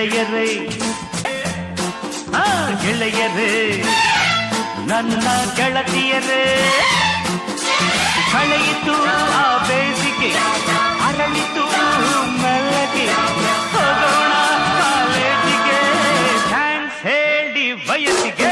ಗೆಳೆಯರೇ ಗೆಳೆಯರೇ ನನ್ನ ಗೆಳತಿಯರೇ ಕಳೆಯಿತು ಆ ಬೇಸಿಗೆ ಅರಳಿತು ಮೆಲ್ಲಗೆ ಹೋಗೋಣ ಕಾಲೇಜಿಗೆ ಥ್ಯಾಂಕ್ಸ್ ಹೇಳಿ ವಯಸ್ಸಿಗೆ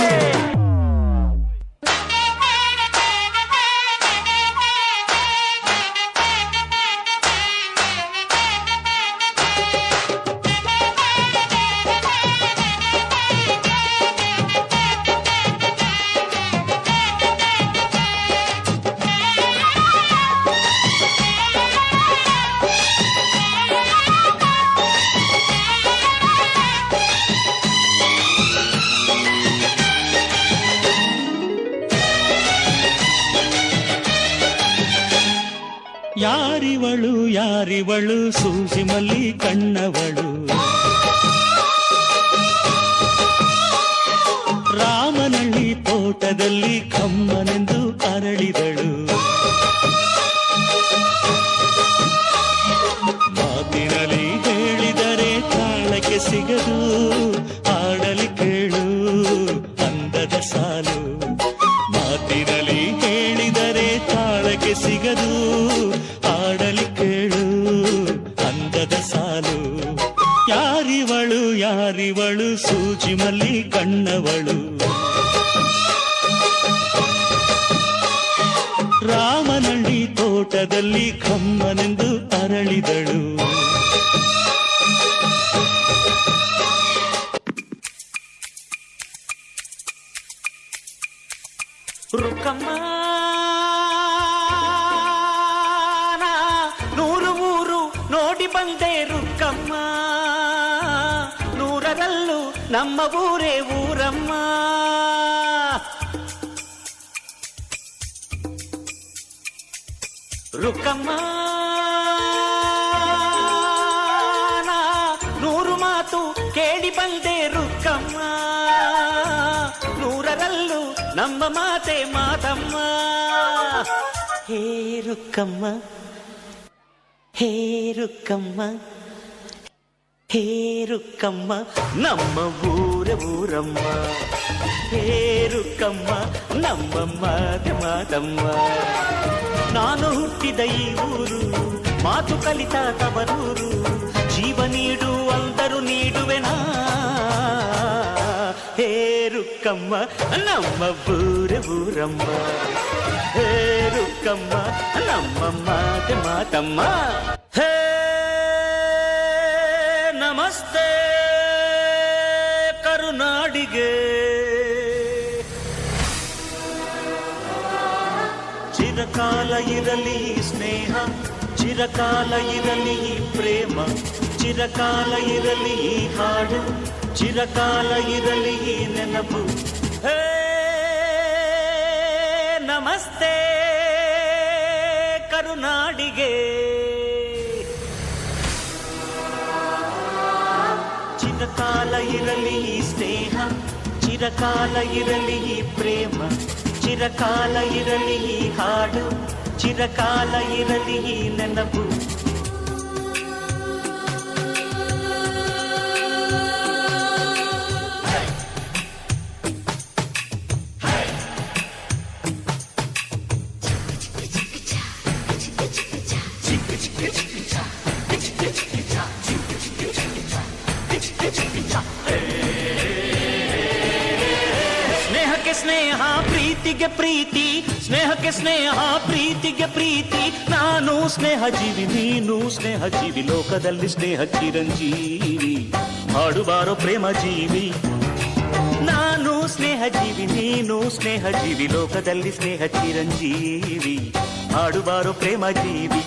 ಯಾರಿವಳು ಯಾರಿವಳು ಸೂಜಿ ಮಲ್ಲಿ ಕಣ್ಣವಳು ರಾಮನಳ್ಳಿ ತೋಟದಲ್ಲಿ ಕಮ್ಮನೆಂದು ಅರಳಿದಳು ಮಾತಿನಲ್ಲಿ ಹೇಳಿದರೆ ತಾಳಕ್ಕೆ ಸಿಗದು ಹಾಡಲಿ ಕೇಳು ಅಂದದ ಸಾಲು ಮಾತಿನಲ್ಲಿ ಹೇಳಿದರೆ ತಾಳಕ್ಕೆ ಸಿಗದು ಹಾಡಲಿ ಕೇಳು ಅಂದದ ಸಾಲು ಯಾರಿವಳು ಯಾರಿವಳು ಸೂಜಿ ಮಲ್ಲಿ ಕಣ್ಣವಳು ರಾಮನಳ್ಳಿ ತೋಟದಲ್ಲಿ ಕಮ್ಮನೆಂದು ಅರಳಿದಳು ರುಕ್ಕಮ್ಮ ನೂರು ಊರು ನೋಡಿ ಬಂದೆ ರುಕ್ಕಮ್ಮ ನೂರರಲ್ಲೂ ನಮ್ಮ ಊರೇ ಊರಮ್ಮ ರುಕ್ಕಮ್ಮ ನೂರು ಮಾತು ಕೇಳಿ ಬಂದೆ ರುಕ್ಕಮ್ಮ ನೂರರಲ್ಲೂ ನಮ್ಮ ಮಾತೆ ಮಾತಮ್ಮ ಹೇ ರುಕ್ಕಮ್ಮ ಹೇ ರುಕ್ಕಮ್ಮ ಹೇ ರುಕ್ಕಮ್ಮ ನಮ್ಮ ಊರ ಊರಮ್ಮ ಹೇ ರುಕ್ಕಮ್ಮ ನಮ್ಮ ಮಾತೆ ಮಾತಮ್ಮ ನಾನು ಹುಟ್ಟಿದ ಈ ಊರು ಮಾತು ಕಲಿತ ತವರೂರು ಜೀವ ನೀಡು ಅಂದರು ನೀಡುವೆನಾ ಹೇ ರುಕ್ಕಮ್ಮ ನಮ್ಮ ಊರ ಊರಮ್ಮ ಹೇ ರುಕ್ಕಮ್ಮ ನಮ್ಮ ಮಾತೆ ಮಾತಮ್ಮ ಹೇ ನಮಸ್ತೆ ಕರುನಾಡಿಗೆ ಚಿರಕಾಲ ಇರಲಿ ಸ್ನೇಹ ಚಿರಕಾಲ ಇರಲಿ ಪ್ರೇಮ ಚಿರಕಾಲ ಇರಲಿ ಹಾಡು ಚಿರಕಾಲ ಇರಲಿ ನೆನಪು ಹೇ ನಮಸ್ತೆ ಕರುನಾಡಿಗೆ ಚಿರಕಾಲ ಇರಲಿ ಸ್ನೇಹ ಚಿರಕಾಲ ಇರಲಿ ಪ್ರೇಮ ಚಿರಕಾಲ ಇರಲಿ ಹಾಡು ಚಿರಕಾಲ ಇರಲಿ ನೆನಪು ಸ್ನೇಹಕ್ಕೆ ಸ್ನೇಹ ಪ್ರೀತಿಗೆ ಪ್ರೀತಿ ಸ್ನೇಹಕ್ಕೆ ಸ್ನೇಹ ಪ್ರೀತಿಗೆ ಪ್ರೀತಿ ನಾನು ಸ್ನೇಹ ಜೀವಿ ನೀನು ಸ್ನೇಹ ಜೀವಿ ಲೋಕದಲ್ಲಿ ಸ್ನೇಹ ಚಿರಂಜೀವಿ ಹಾಡುಬಾರೋ ಪ್ರೇಮ ಜೀವಿ ನಾನು ಸ್ನೇಹ ಜೀವಿ ನೀನು ಸ್ನೇಹ ಜೀವಿ ಲೋಕದಲ್ಲಿ ಸ್ನೇಹ ಚಿರಂಜೀವಿ ಹಾಡುಬಾರೋ ಪ್ರೇಮ ಜೀವಿ